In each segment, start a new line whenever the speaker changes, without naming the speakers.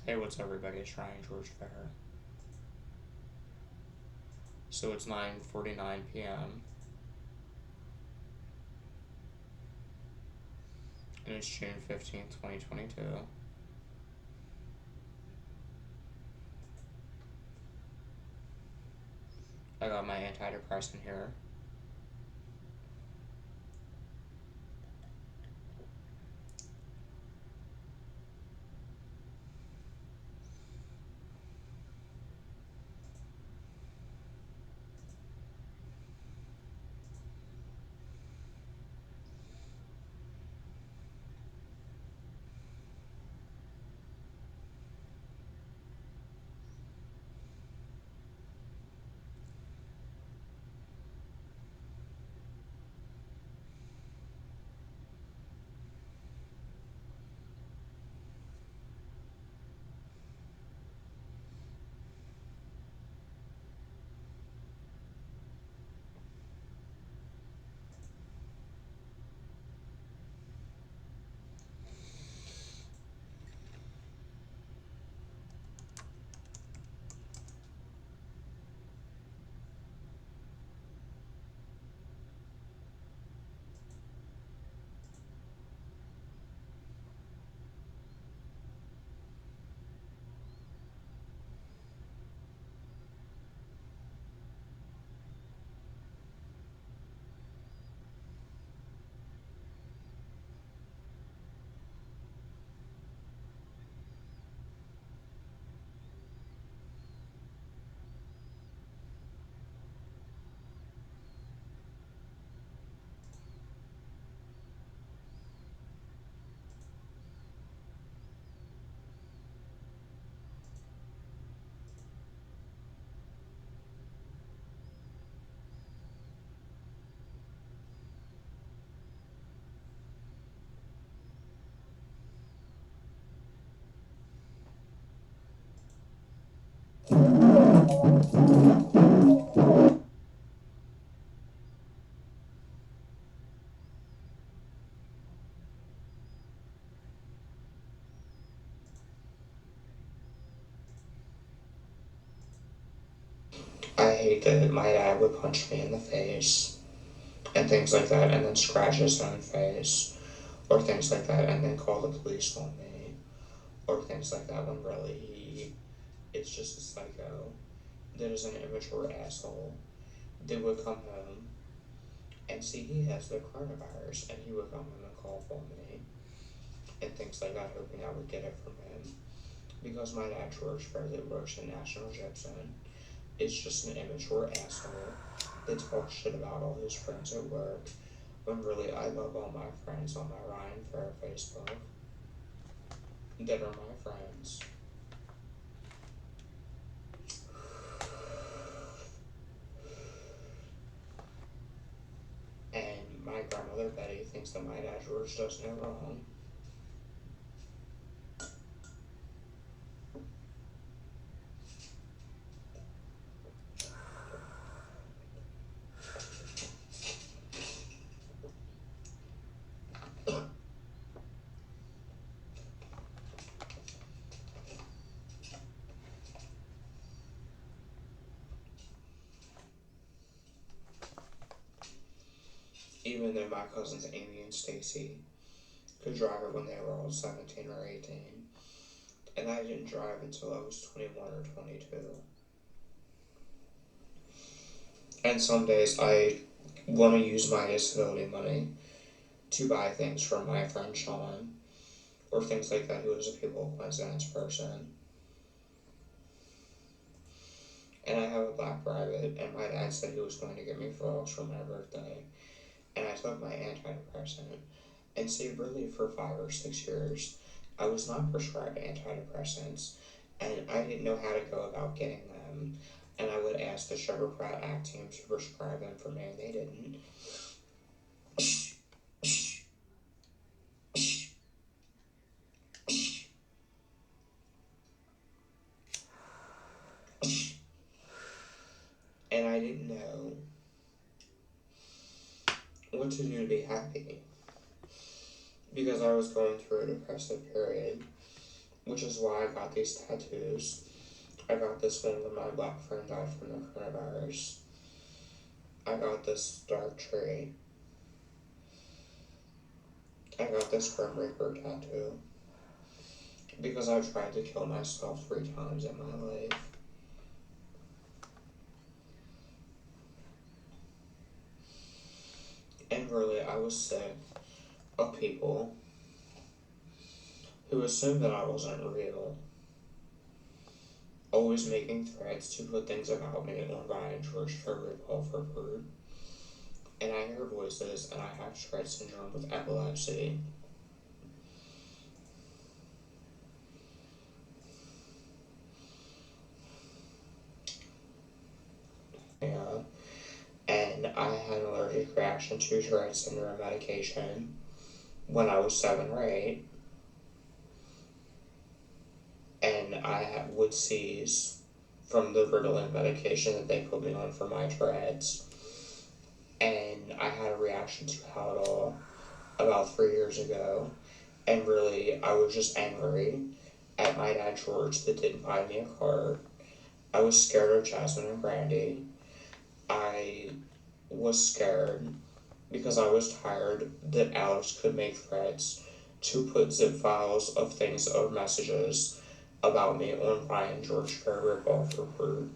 Hey, what's up, everybody? It's Ryan George Fair. So it's 9:49 p.m. and it's June 15th, 2022. I got my antidepressant here. I hate that my dad would punch me in the face and things like that, and then scratch his own face, or things like that, and then call the police on me, or things like that, when really it's just a psycho that is an immature asshole that would come home and see he has the coronavirus, and he would come home and call for me, and things like that, hoping I would get it from him. Because my dad, George Fair, that works in National Gypsum, is just an immature asshole that talks shit about all his friends at work, when really I love all my friends on my Ryan Fair Facebook that are my friends. And my grandmother Betty thinks that my dad George does no wrong. Even though my cousins Amy and Stacy could drive it when they were all 17 or 18. And I didn't drive until I was 21 or 22. And some days I want to use my disability money to buy things for my friend Sean, or things like that, who is a people coincidence person. And I have a black rabbit, and my dad said he was going to get me frogs for my birthday. And I took my antidepressant. And see, really, for 5 or 6 years, I was not prescribed antidepressants, and I didn't know how to go about getting them. And I would ask the Sugar Pratt Act team to prescribe them for me, and they didn't. And I didn't know what to do to be happy, because I was going through a depressive period, which is why I got these tattoos. I got this one when my black friend died from the coronavirus. I got this dark tree. I got this Grim Reaper tattoo. Because I've tried to kill myself 3 times in my life. And really, I was sick of people who assumed that I wasn't real. Always making threats to put things about me on Ryan George for rip-off or rude. And I hear voices, and I have Tourette syndrome with epilepsy. Yeah. And I had an allergic reaction to Tourette syndrome medication when I was 7 or 8. And I would seize from the Ritalin medication that they put me on for my Tourette's. And I had a reaction to Haldol about 3 years ago. And really, I was just angry at my dad George that didn't buy me a car. I was scared of Jasmine and Brandy. I was scared because I was tired that Alex could make threats to put zip files of things or messages about me on Ryan George for rip-off or rude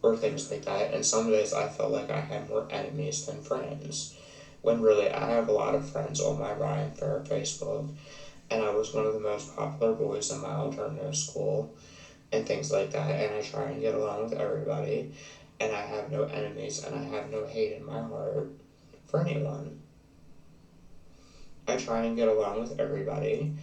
or things like that. And some days I felt like I had more enemies than friends, when really I have a lot of friends on my Ryan Fair Facebook, and I was one of the most popular boys in my alternative school and things like that, and I try and get along with everybody, and I have no enemies, and I have no hate in my heart for anyone. I try and get along with everybody.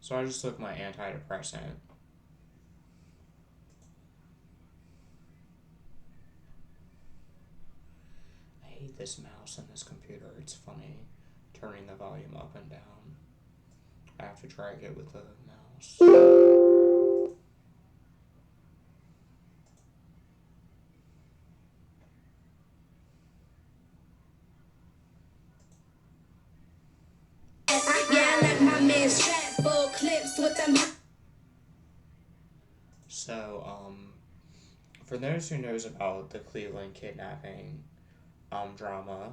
So I just took my antidepressant. I hate this mouse and this computer. It's funny turning the volume up and down. I have to drag it with the mouse. Yeah, I like my man strap full clips with them. So, for those who knows about the Cleveland kidnapping drama,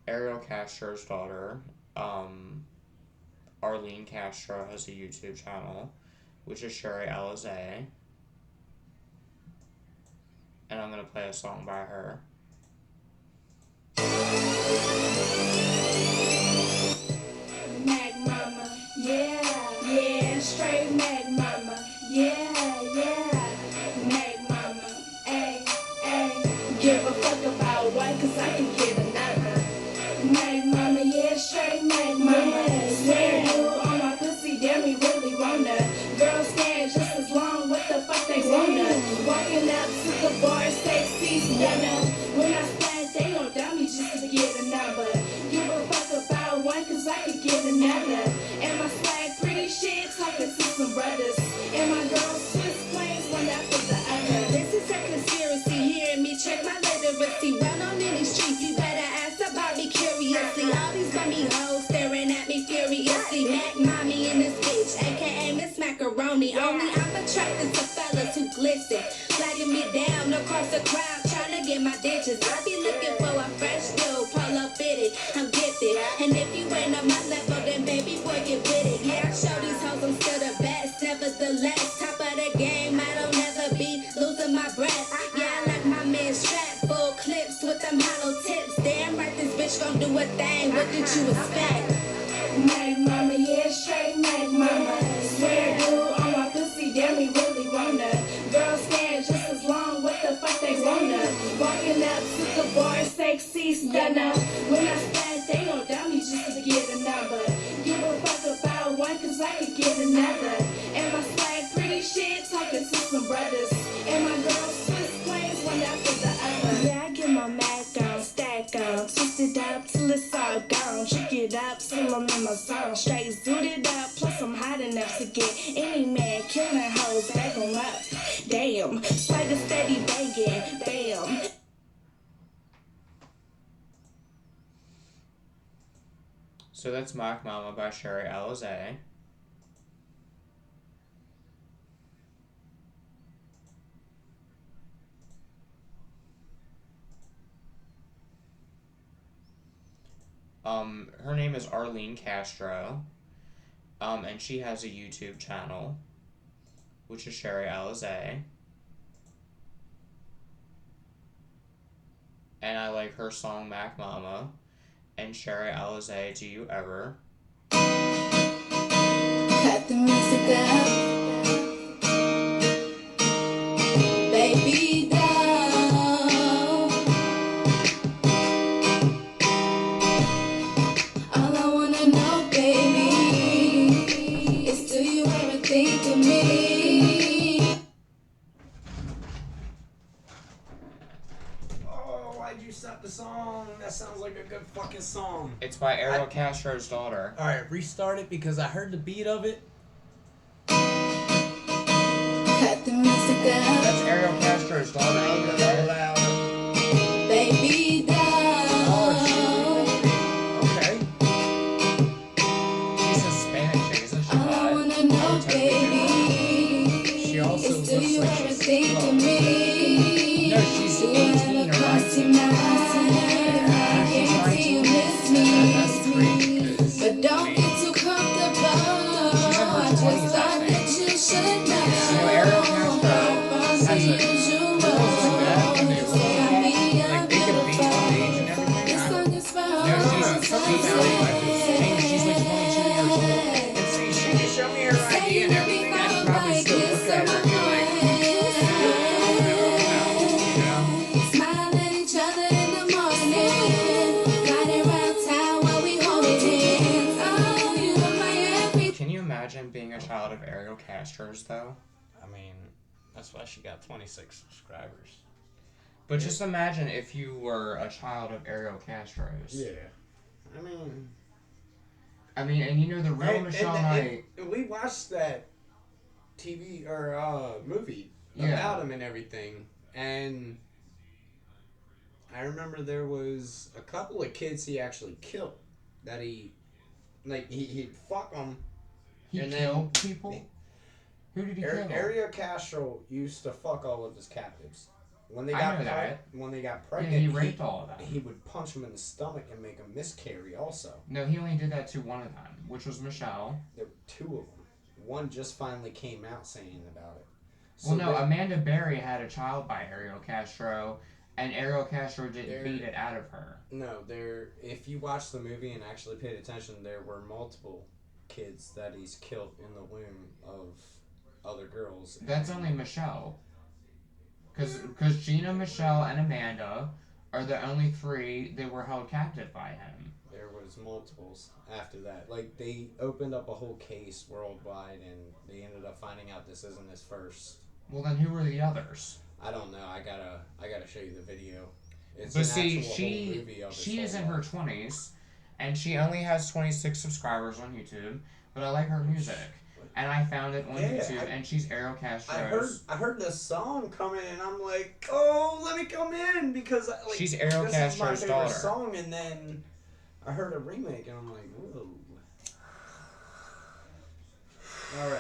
Ariel Castro's daughter, Arlene Castro, has a YouTube channel, which is Sherry Alizé, and I'm gonna play a song by her. Mag Mama, yeah, yeah, straight Mag Mama, yeah, yeah, Mag Mama, ay, ay, give a fuck about what, cause I can get another. Mag Mama, yeah, straight Mag Mama, swear you on my pussy, damn me really wanna. Girls stand just as long, what the fuck they wanna. Walking up to the bar, sexy, when I stand, they don't doubt me just to get a number. Give a fuck about one, cause I could get another. And my swag pretty shit, talking to some brothers. And my girls Swiss planes, one after the other. This is a conspiracy, hearing me check my literacy. Run on in these streets, you better ask about me curiously. All these bummy hoes staring at me furiously. Mac mommy in this bitch, aka Miss Macaroni. Only I'm attracted to fellas who glisten, flagging me down across the crowd, trying to get my ditches. I be looking for a fresh dude, pull up fitted, I'm gifted. And if you ain't on my level, then baby boy get with it. Yeah, I show these hoes I'm still the best, nevertheless, top of the game, I don't ever be losing my breath. Yeah, I like my man strap full clips with them hollow tips. Damn right, this bitch gon' do a thing, what did you expect? Mag Mama, yeah, straight Mag Mama, swear dude on my pussy, damn me really wanna. Girls stand just as long, what the fuck they wanna. Walking up to the bar, sexy, stunner. When I stand, they don't doubt me just to get a number. Give
cause I could get another. And my swag pretty shit, talking to some brothers. And my girls Swiss plays one after the other. Yeah, I get my Mac on, stack on, twist it up till it's all gone. Trick it up till I'm in my zone. Straight zoot it up, plus I'm hot enough to get any man killing hoes back on up. Damn, swagger steady banging, bam.
So that's Mock Mama by Sherry Alizé. Her name is Ariel Castro. And she has a YouTube channel, which is Sherry Alizé. And I like her song Mac Mama and Sherry Alizé, Do You Ever?
Cut the music up, baby down. All I wanna know, baby, is do you ever think of me?
Oh, why'd you stop the song? That sounds like a good fucking song.
It's by Ariel Castro's daughter.
Alright, restart it because I heard the beat of it.
Cut the music up.
That's Ariel Castro's daughter.
A little louder.
Baby down.
Oh, shit.
Okay. She's Hispanic chick, isn't she?
All I wanna know, baby,
She also
is do
looks
you
like
ever
she's
think of me?
No, she's
Do you
18
ever
or
cross
19.
your mind? I
She's
guarantee you
19.
miss me.
That's crazy.
But don't get too comfortable.
She's in her
I just
20s, I
thought
think.
that you should know.
You know, Ariel Castro has a
usual.
girls like that when they look
Got
at
me
like they can be on age and everything.
This song is for
No, she's like 22 years old. And see, she can show me her ID and everything. I'd probably still look at her and be like, you know?
Smile at each other in the morning. Riding around town while we holding hands. Oh, you are my everything.
Can you imagine being a child of Ariel Castro's though?
I mean, that's why she got 26 subscribers.
But just imagine if you were a child of Ariel Castro's.
Yeah. I mean,
And you know the real Michelle Knight.
we watched that TV or movie
Yeah.
about him and everything, and I remember there was a couple of kids he actually killed. That he'd fuck them.
He
and
killed
then-
people. Who did he kill?
Ariel Castro used to fuck all of his captives. When they
I
got
know that.
when they got
Yeah,
pregnant,
he raped all of them.
he would punch them in the stomach and make them miscarry. Also,
No, he only did that to one of them, which was Michelle.
there were two of them. One just finally came out saying about it.
Well, no,
then-
Amanda Berry had a child by Ariel Castro, and Ariel Castro didn't beat it out of her.
No, if you watch the movie and actually paid attention, there were multiple kids that he's killed in the womb of other girls.
That's only Michelle. Because Gina, Michelle, and Amanda are the only three that were held captive by him.
There was multiples after that. Like, they opened up a whole case worldwide, and they ended up finding out this isn't his first.
Well, then who were the others?
I don't know. I gotta show you the video. It's
But
an
see,
actual whole movie of his
she is
whole
in her
life.
20s, and she only has 26 subscribers on YouTube, but I like her music. And I found it on
Yeah,
YouTube, and she's Ariel Castro's.
I heard this song coming, and I'm like, oh, let me come in because like,
She's Ariel
this
Castro's
is my favorite
daughter.
song, and then I heard a remake, and I'm like, whoa. All right,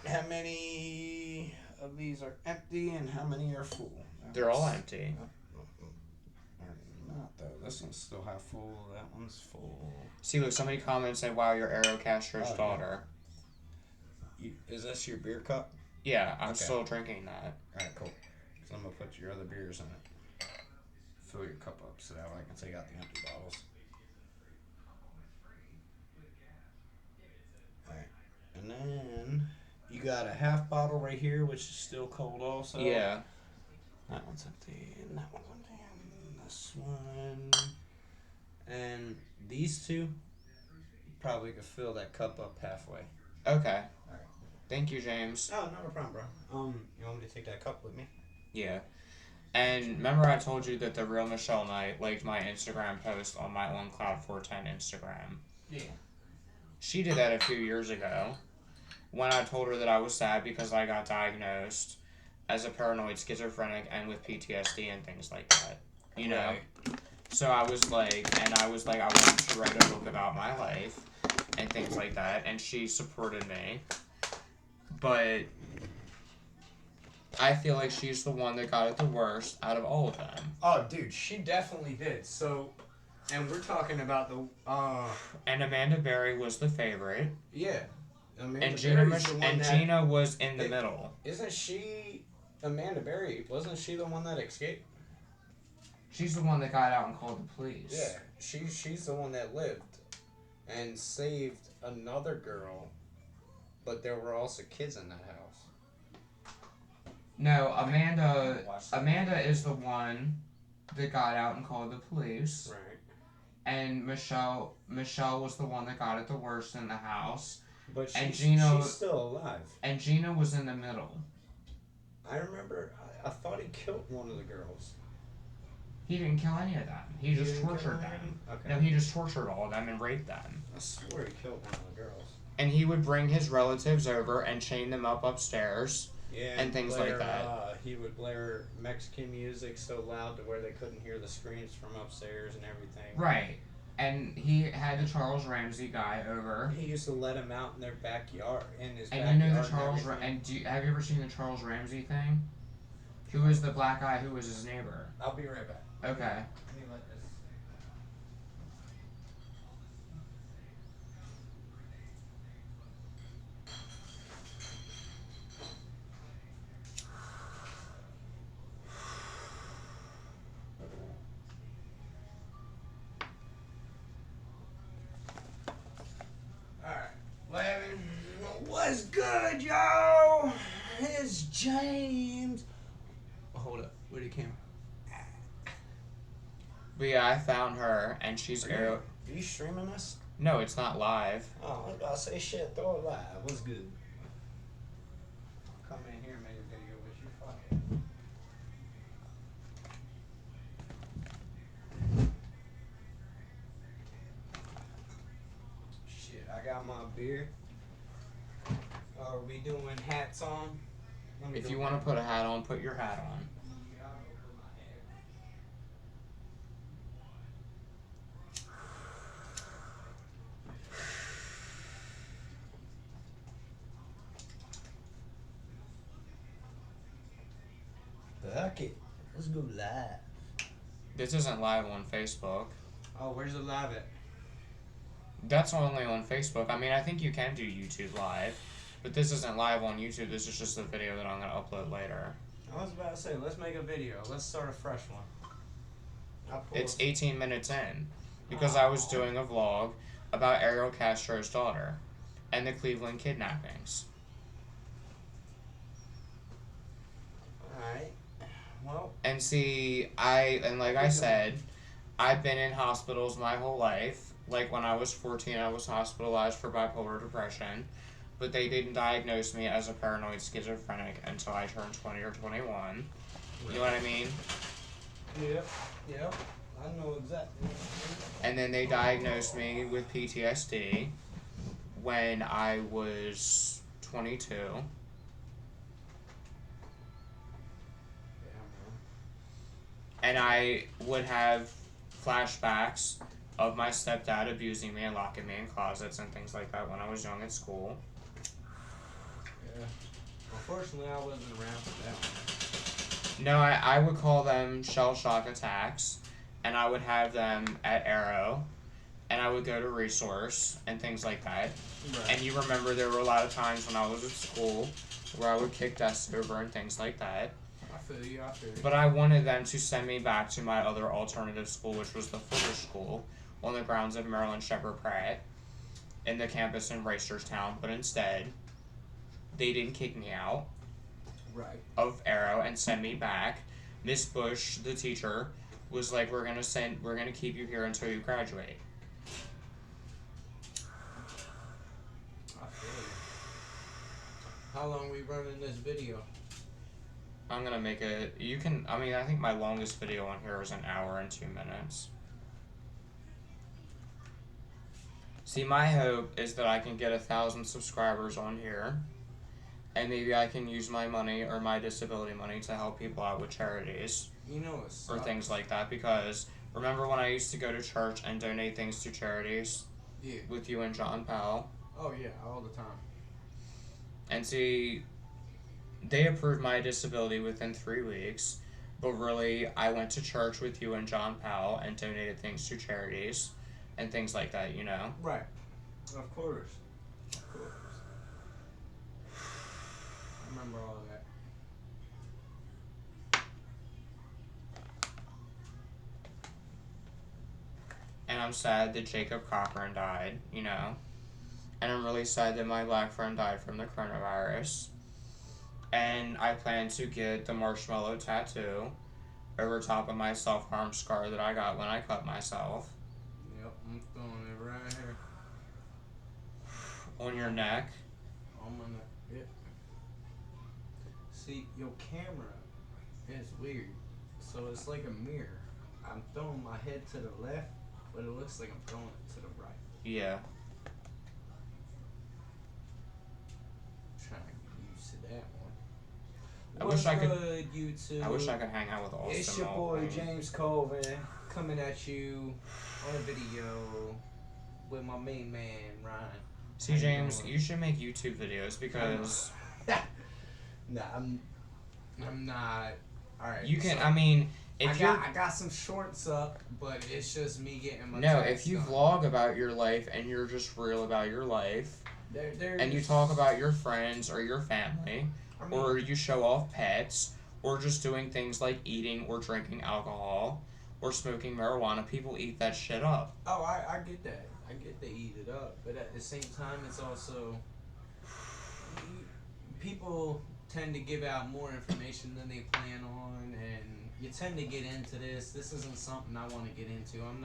how many of these are empty, and how many are full?
They're all empty.
Not though. This one's still half full. That one's full.
See, look, somebody comments saying, wow, you're Ariel Castro's
Oh, yeah.
daughter.
Is this your beer cup?
Yeah, I'm
Okay.
still drinking that.
Alright, cool. So I'm going to put your other beers in it. Fill your cup up so that way I can take out the empty bottles. Alright. And then you got a half bottle right here, which is still cold also.
Yeah.
That one's empty, and that one's empty, and this one. And these two, probably could fill that cup up halfway.
Okay.
Alright.
Thank you, James.
Oh, not a problem, bro. You want me to take that cup with me?
Yeah. And remember I told you that the real Michelle Knight liked my Instagram post on my On Cloud 410 Instagram.
Yeah.
She did that a few years ago when I told her that I was sad because I got diagnosed as a paranoid schizophrenic and with PTSD and things like that. You know?
Right.
So I was like, I wanted to write a book about my life and things like that, and she supported me. But I feel like she's the one that got it the worst out of all of them.
Oh, dude, she definitely did. So, and we're talking about the,
And Amanda Berry was the favorite.
Yeah. Amanda
And Gina was in the middle.
Isn't she, Amanda Berry, wasn't she the one that escaped?
She's the one that got out and called the police.
Yeah, she's the one that lived and saved another girl, but there were also kids in that house.
No, Amanda is the one that got out and called the police.
Right.
And Michelle was the one that got it the worst in the house.
But
she's
still alive.
And Gina was in the middle.
I remember, I thought he killed one of the girls.
He didn't kill any of them. He just tortured them.
Okay.
No, he just tortured all of them and raped them.
I swear he killed one of the girls.
And he would bring his relatives over and chain them up upstairs.
Yeah,
and things like that.
He would blare Mexican music so loud to where they couldn't hear the screams from upstairs and everything.
Right. And he had the Charles Ramsey guy over.
He used to let him out in their backyard,
And you know the Charles have you ever seen the Charles Ramsey thing? Who was the black guy who was his neighbor?
I'll be right back.
Okay.
Let me let this. What's good, yo? It's James. Oh, hold up. Where'd he came?
But yeah, I found her, and she's
Are you streaming this?
No, it's not live.
Oh, I was about to say shit. Throw it live. What's good? I'll come in here and make a video with you. Fuck it. Shit, I got my beer. Are we doing hats on?
If you want to put a hat on, put your hat on.
Fuck it. Let's go live.
This isn't live on Facebook.
Oh, where's the live at?
That's only on Facebook. I mean, I think you can do YouTube live, but this isn't live on YouTube. This is just a video that I'm going to upload later.
I was about to say, let's make a video. Let's start a fresh one.
It's 18 minutes in, because I was doing a vlog about Ariel Castro's daughter and the Cleveland kidnappings.
Alright. Well.
And see, like I said, I've been in hospitals my whole life. Like when I was 14, I was hospitalized for bipolar depression, but they didn't diagnose me as a paranoid schizophrenic until I turned 20 or 21. You know what I mean?
Yep. I know exactly.
And then they diagnosed me with PTSD when I was 22. And I would have flashbacks of my stepdad abusing me and locking me in closets and things like that when I was young at school.
Yeah. Unfortunately, I wasn't around for that one.
No, I would call them shell shock attacks, and I would have them at Arrow, and I would go to Resource and things like that. Right. And you remember there were a lot of times when I was at school where I would kick desks over and things like that.
I feel you.
But I wanted them to send me back to my other alternative school, which was the Fuller School, on the grounds of Maryland Shepherd Pratt, in the campus in Reisterstown. But instead, they didn't kick me out of Arrow and send me back. Miss Bush, the teacher, was like, we're gonna keep you here until you graduate.
How long we running this video?
I'm gonna make it. You can. I mean, I think my longest video on here is an hour and 2 minutes. See, my hope is that I can get 1,000 subscribers on here, and maybe I can use my money or my disability money to help people out with charities.
You know it sucks.
Or things like that, because remember when I used to go to church and donate things to charities?
Yeah.
With you and John Powell?
Oh yeah, all the time.
And see, they approved my disability within 3 weeks, but really, I went to church with you and John Powell and donated things to charities and things like that, you know?
Right. Of course. Of course. I remember all that.
And I'm sad that Jacob Cochran died, you know? And I'm really sad that my black friend died from the coronavirus. And I plan to get the marshmallow tattoo over top of my self-harm scar that I got when I cut myself.
Yep, I'm throwing it right here.
On your neck.
On my neck. Yep. See, your camera is weird. So it's like a mirror. I'm throwing my head to the left, but it looks like I'm throwing it to the right.
Yeah.
Trying to get used to that one.
I
What's
wish I could-
good, YouTube?
I wish I could hang out with Austin.
It's your
all
boy
day.
James Colvin coming at you on a video with my main man Ryan.
See,
How you
James,
doing?
you should make YouTube videos because
Nah, I'm not. All right.
you can.
so
I mean, if
I
you
got some shorts up, but it's just me getting my.
no,
tracks
if you
done.
vlog about your life and you're just real about your life,
There's,
and you talk about your friends or your family,
I mean,
or you show off pets, or just doing things like eating or drinking alcohol, or smoking marijuana, people eat that shit up.
oh, I get that. I get they eat it up, but at the same time, it's also people tend to give out more information than they plan on, and you tend to get into this. This isn't something I want to get into. I'm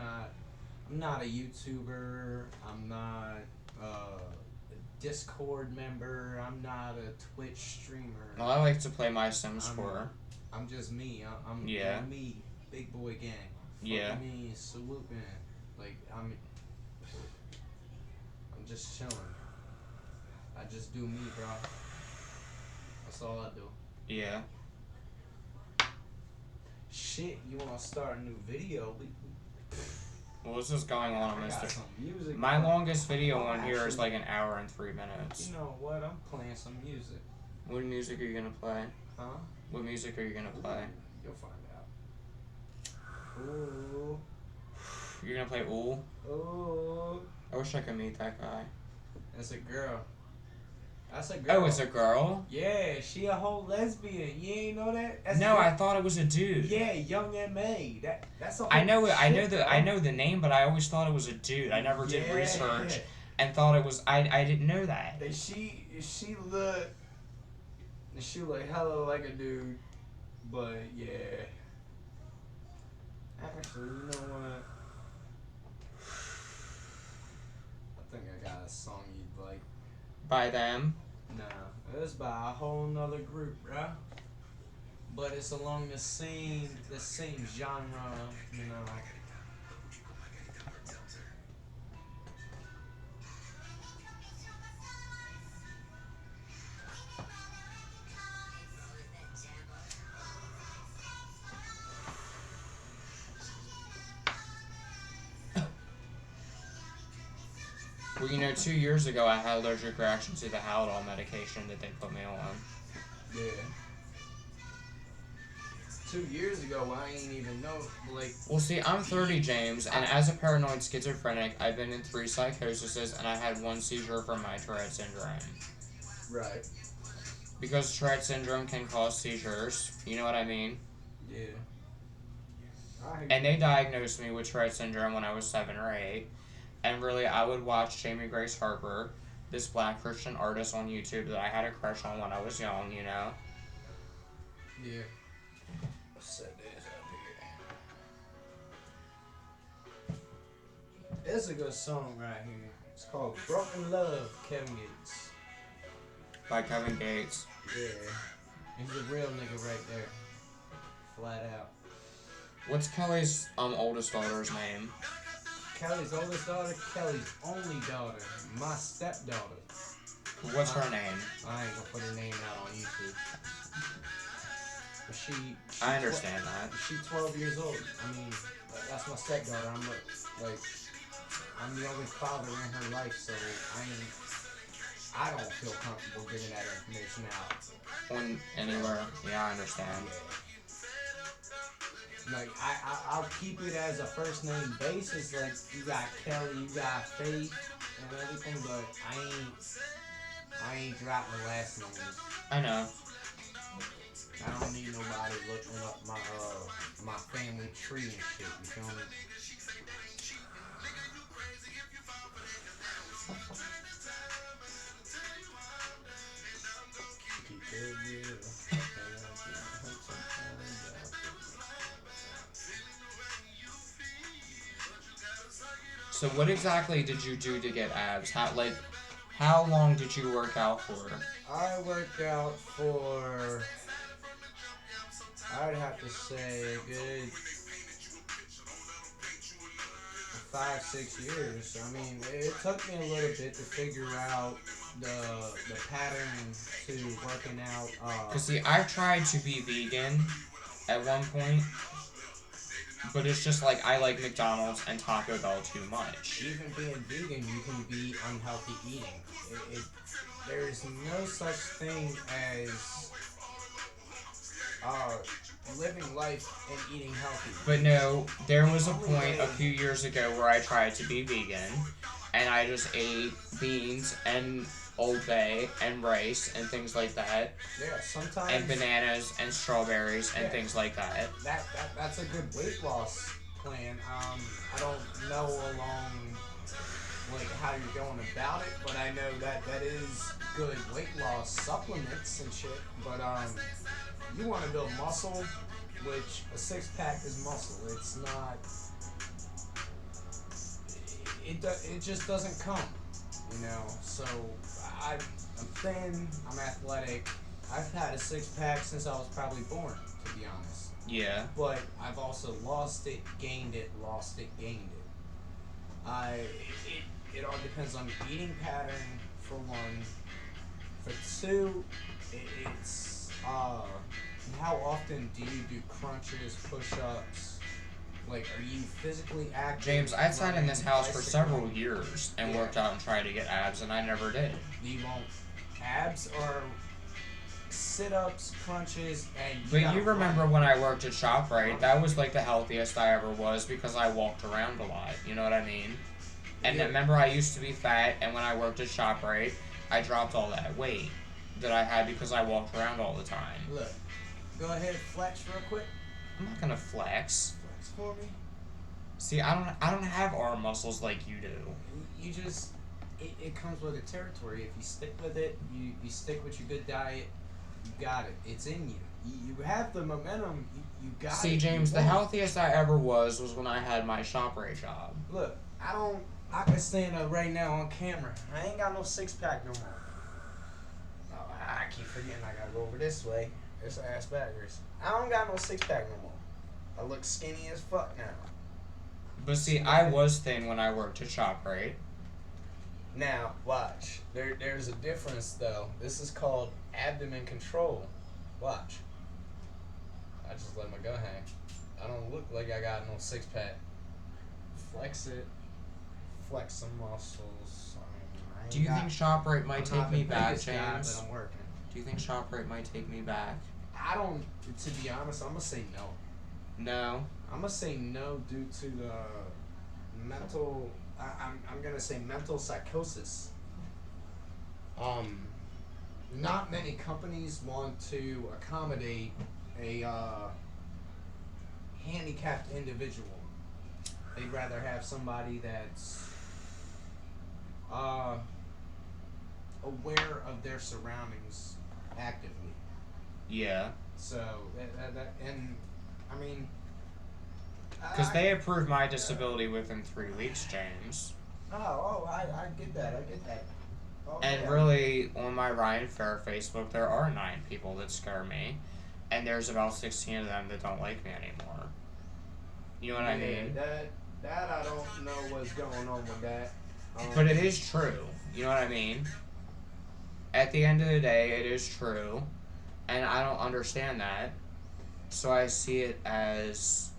not a YouTuber. I'm not a Discord member. I'm not a Twitch streamer.
Well, I like to play my Sims
I'm-
4.
I'm just me. I'm
Yeah.
I'm me, big boy gang.
Yeah.
Fuck me, salute man. Like I'm just chilling. I just do me, bro. That's all I do.
Yeah.
Shit, you wanna start a new video?
Well, this is going on
I got
Mr.
some music.
My longest video
Oh,
on here is
actually-
like an hour and 3 minutes.
You know what? I'm playing some music.
What music are you gonna play?
Huh?
What music are you gonna play?
You'll find out. Ooh.
You're gonna play Ooh?
Ooh.
I wish I could meet that guy.
That's a girl. That's a girl.
Oh, it's a girl?
Yeah, she a whole lesbian. You ain't know that? That's
No,
a-
I thought it was a dude.
Yeah, Young M.A. That's a whole
I know
shit,
the
bro.
I know the name, but I always thought it was a dude. I never did
Yeah.
research and thought it was. I didn't know that.
And she look hella like a dude, but yeah. Actually, you know what? I think I got a song you'd like.
By them.
Nah, it's by a whole nother group, bruh. But it's along the same genre, you know.
Well, you know, 2 years ago I had allergic reaction to the Haldol medication that they put me on.
Yeah. 2 years ago, I ain't even know, like...
Well, see, I'm 30, James, and as a paranoid schizophrenic, I've been in 3 psychoses, and I had 1 seizure from my Tourette syndrome.
Right.
Because Tourette syndrome can cause seizures, you know what I mean?
Yeah.
And they diagnosed me with Tourette syndrome when I was 7 or 8. And really, I would watch Jamie Grace Harper, this black Christian artist on YouTube that I had a crush on when I was young, you know?
Yeah. Set this up here. It's a good song right here. It's called Broken Love, Kevin Gates.
by Kevin Gates.
Yeah. He's a real nigga right there. Flat out.
What's Kelly's oldest daughter's name?
Kelly's oldest daughter, Kelly's only daughter, my stepdaughter.
What's her name?
I ain't gonna put her name out on YouTube. But she
I understand that.
She's 12 years old. I mean, that's my stepdaughter. I'm the only father in her life, so I don't feel comfortable giving that information out.
On anywhere. Yeah, I understand.
Like, I'll keep it as a first name basis. Like, you got Kelly, you got Faith, and everything, but I ain't dropping the last names.
I know.
I don't need nobody looking up my family tree and shit. You feel me?
So what exactly did you do to get abs? How long did you work out for?
I worked out for, I'd have to say, a good 5-6 years. I mean, it took me a little bit to figure out the pattern to working out.
Cause see, I tried to be vegan at one point, but it's just like I like McDonald's and Taco Bell too much.
Even being vegan, you can be unhealthy eating. There's no such thing as living life and eating healthy.
But no, there was a point a few years ago where I tried to be vegan, and I just ate beans and Old Bay and rice and things like that.
Yeah, sometimes.
And bananas and strawberries and things like that.
That's a good weight loss plan. I don't know how you're going about it, but I know that is good weight loss supplements and shit. But you want to build muscle, which a 6-pack is muscle. It's not. It just doesn't come, you know. So I'm thin. I'm athletic. I've had a 6-pack since I was probably born, to be honest.
Yeah.
But I've also lost it, gained it, lost it, gained it. It all depends on your eating pattern, for one. For two, it's how often do you do crunches, push-ups? Like, are you physically active?
James, I sat in this house for several years and worked out and tried to get abs, and I never did.
You want abs or sit-ups, crunches, and
But you remember when I worked at ShopRite, that was like the healthiest I ever was because I walked around a lot, you know what I mean? And remember I used to be fat, and when I worked at ShopRite, I dropped all that weight that I had because I walked around all the time.
Look, go ahead, flex real quick.
I'm not gonna flex.
Flex for me.
See, I don't have arm muscles like you do.
You just, it comes with the territory. If you stick with it, you stick with your good diet, you got it. It's in you. You have the momentum. You got it.
See, James, the healthiest I ever was when I had my ShopRite job.
Look, I can stand up right now on camera. I ain't got no 6-pack no more. Oh, I keep forgetting I gotta go over this way. It's ass backwards. I don't got no 6-pack no more. I look skinny as fuck now.
But see, I was thin when I worked at ShopRite.
Now, watch. There's a difference, though. This is called abdomen control. Watch. I just let my gun hang. I don't look like I got no 6-pack. Flex it. Flex some muscles.
Do you think ShopRite might take me back, James?
But I'm working.
Do you think ShopRite might take me back?
I don't. To be honest, I'm gonna say no.
No.
I'm gonna say no due to the mental. I'm gonna say mental psychosis. Not many companies want to accommodate a handicapped individual. They'd rather have somebody that's aware of their surroundings actively.
Yeah.
So and I mean,
because they approved my disability within 3 weeks, James.
I get that. Oh,
And
yeah.
really, on my Ryan Fair Facebook, there are 9 people that scare me, and there's about 16 of them that don't like me anymore. You know what I mean?
That I don't know what's going on with that.
But it is true. You know what I mean? At the end of the day, it is true, and I don't understand that. So I see it as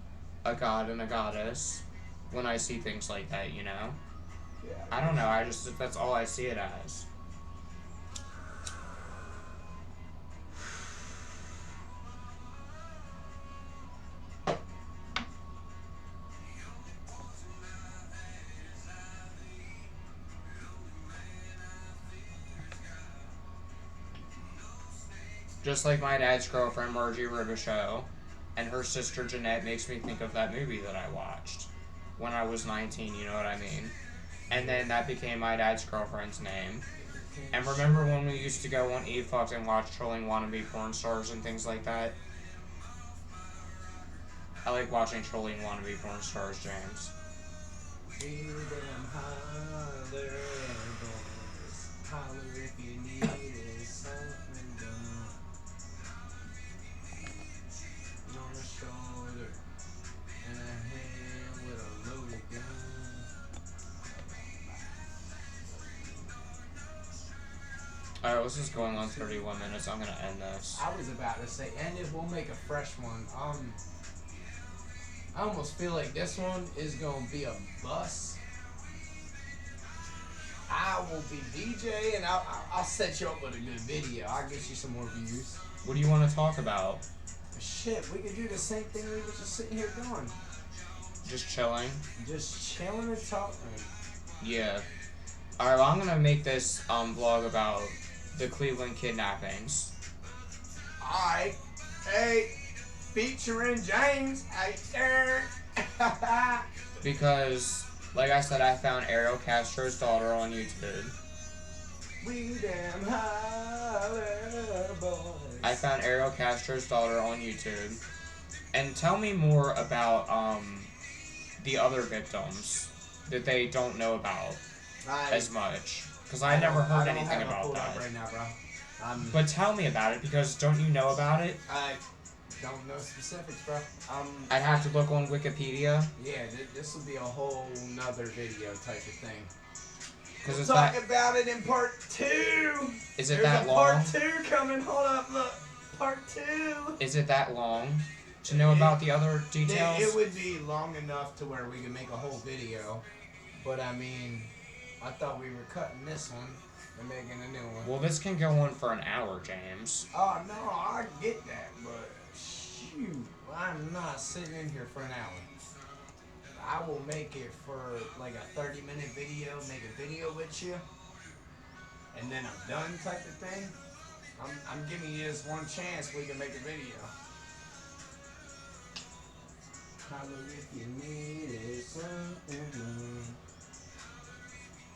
a god and a goddess when I see things like that, you know?
Yeah.
I don't know, that's all I see it as. Just like my dad's girlfriend, Margie Ribichaud, and her sister Jeanette makes me think of that movie that I watched when I was 19, you know what I mean? And then that became my dad's girlfriend's name. And remember when we used to go on eFox and watch trolling wannabe porn stars and things like that? I like watching trolling wannabe porn stars, James.
See them holler, boys. Holler if you need something done. On a shoulder and a hand with a loaded gun.
Alright, this is going on 31 minutes. I'm gonna end this.
I was about to say, and if we'll make a fresh one. I almost feel like this one is gonna be a bust. I will be DJ, and I'll set you up with a good video. I'll get you some more views.
What do you want to talk about?
Shit, we could do the same thing we were just sitting here doing.
Just chilling?
Just chilling and talking.
Yeah. Alright, well, I'm gonna make this vlog about the Cleveland kidnappings.
Alright. Hey, featuring Jaymz. Hey, there.
Because, like I said, I found Ariel Castro's daughter on YouTube.
We damn holler boys.
I found Ariel Castro's daughter on YouTube. And tell me more about the other victims that they don't know about as much. Because I never heard anything about that.
Right now, bro.
But tell me about it, because don't you know about it?
I don't know specifics, bro.
I'd have to look on Wikipedia.
Yeah, this will be a whole nother video type of thing.
Because
We'll talk about it in part 2.
Is it that long?
Part 2 coming. Hold up, look. Part 2.
Is it that long to know about the other details?
It would be long enough to where we could make a whole video. But I mean, I thought we were cutting this one and making a new one.
Well, this can go on for an hour, James.
Oh, no, I get that, but shoot, I'm not sitting in here for an hour. I will make it for like a 30-minute video, make a video with you, and then I'm done type of thing. I'm giving you this one chance we can make a video. Holler if you need something.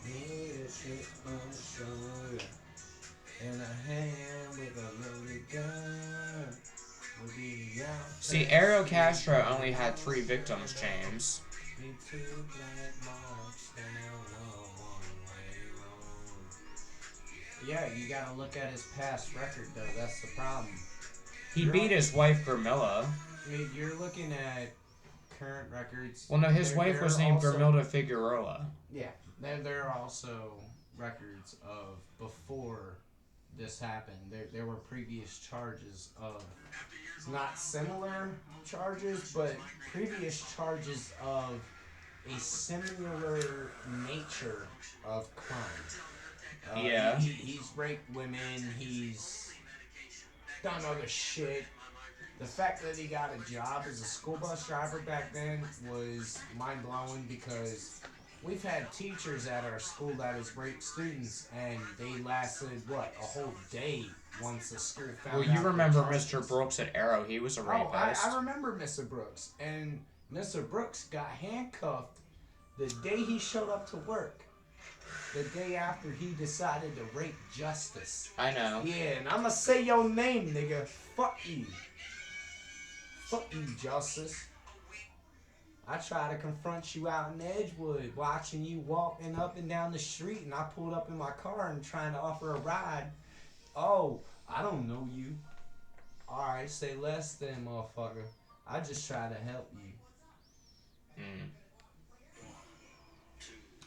Need a shit on the shoulder and a hand with a loaded gun. We'll be out.
See, Ariel Castro only had 3 victims, James.
Yeah, you gotta look at his past record though, that's the problem.
He beat his wife, Gramilla.
You're looking at current records.
Well, no, his wife was named
also,
Gramilda Figueroa.
Yeah, there are also records of before this happened. There were previous charges of, not similar charges, but previous charges of a similar nature of crime.
Yeah.
He's raped women, he's done other shit. The fact that he got a job as a school bus driver back then was mind-blowing, because we've had teachers at our school that has raped students, and they lasted, what, a whole day once the school found out.
Well, you remember Mr. Brooks at Arrow. He was a rapist.
I remember Mr. Brooks. And Mr. Brooks got handcuffed the day he showed up to work. The day after he decided to rape Justice.
I know.
Yeah, and I'ma say your name, nigga. Fuck you. Fuck you, Justice. I tried to confront you out in Edgewood, watching you walking up and down the street, and I pulled up in my car and trying to offer a ride. Oh, I don't know you. Alright, say less then, motherfucker. I just try to help you.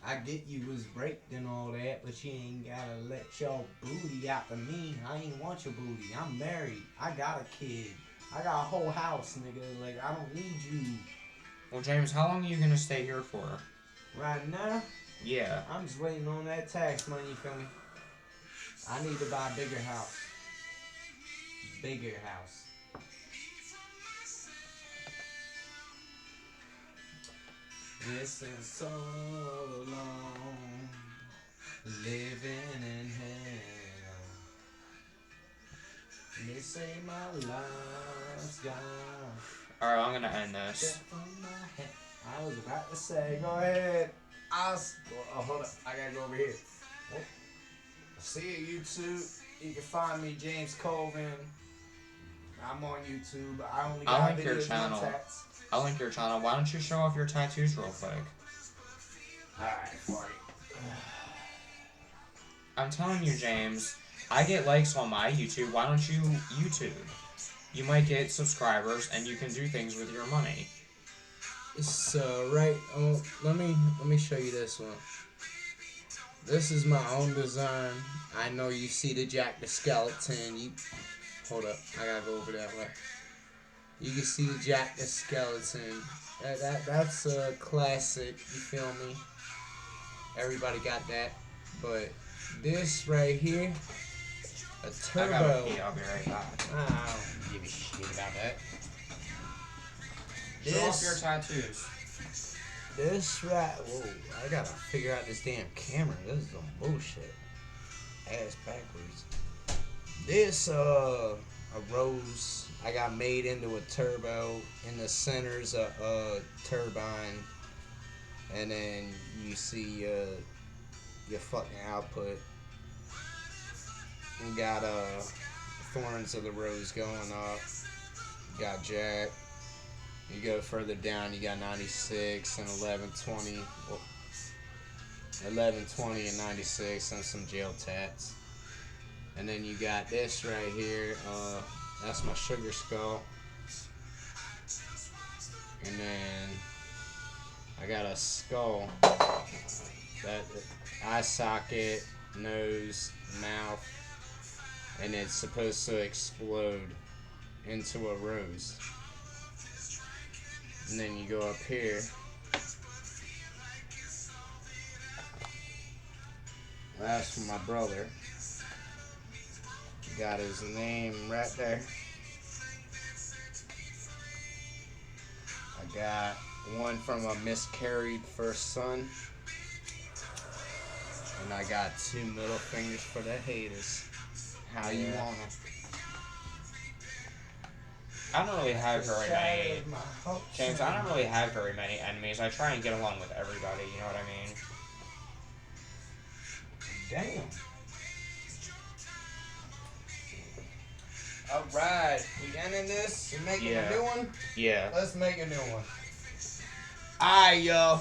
I get you was raped and all that, but you ain't gotta let your booty out to me. I ain't want your booty. I'm married. I got a kid. I got a whole house, nigga. Like, I don't need you.
Well, James, how long are you gonna stay here for?
Right now,
Yeah.
I'm just waiting on that tax money, you feel me? I need to buy a bigger house. Bigger house. This is so long, living in hell. They say my life's gone.
Alright, I'm gonna end this.
I was about to say, go ahead. Hold up, I gotta go over here. Oh. See you, YouTube. You can find me, Jaymz Colvin. I'm on YouTube. I only got
I'll link your
videos
channel.
on tats.
I'll link your channel. Why don't you show off your tattoos real quick?
Alright, for
I'm telling you, James, I get likes on my YouTube. Why don't you YouTube? You might get subscribers, and you can do things with your money.
So let me show you this one. This is my own design. I know you see the Jack the Skeleton. Hold up, I gotta go over that way. You can see the Jack the Skeleton. That's a classic. You feel me? Everybody got that. But this right here, a turbo.
I gotta pee. I'll be right back.
I don't give a shit about that.
Show off your tattoos.
This right. Whoa! I gotta figure out this damn camera. This is some bullshit. Ass backwards. This a rose I got made into a turbo. In the center's a turbine, and then you see your fucking output. You got thorns of the rose going up. You got Jack. You go further down, you got 96 and 1120. Well, 1120 and 96 and some jail tats. And then you got this right here. That's my sugar skull. And then I got a skull. That eye socket, nose, mouth. And it's supposed to explode into a rose. And then you go up here. That's for my brother. Got his name right there. I got one from a miscarried first son. And I got 2 middle fingers for the haters. How you want them?
I don't really have very many. James, I don't really have very many enemies. I try and get along with everybody, you know what I mean?
Damn. Alright, we ending this? We making a new one?
Yeah.
Let's make a new one. Alright, y'all.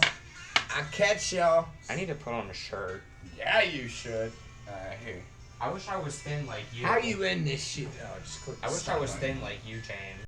I catch y'all.
I need to put on a shirt.
Yeah, you should. Alright, here.
I wish I was thin like you.
How you end this shit? Oh, just click
I
the
wish I
stop
was
button.
thin like you, James.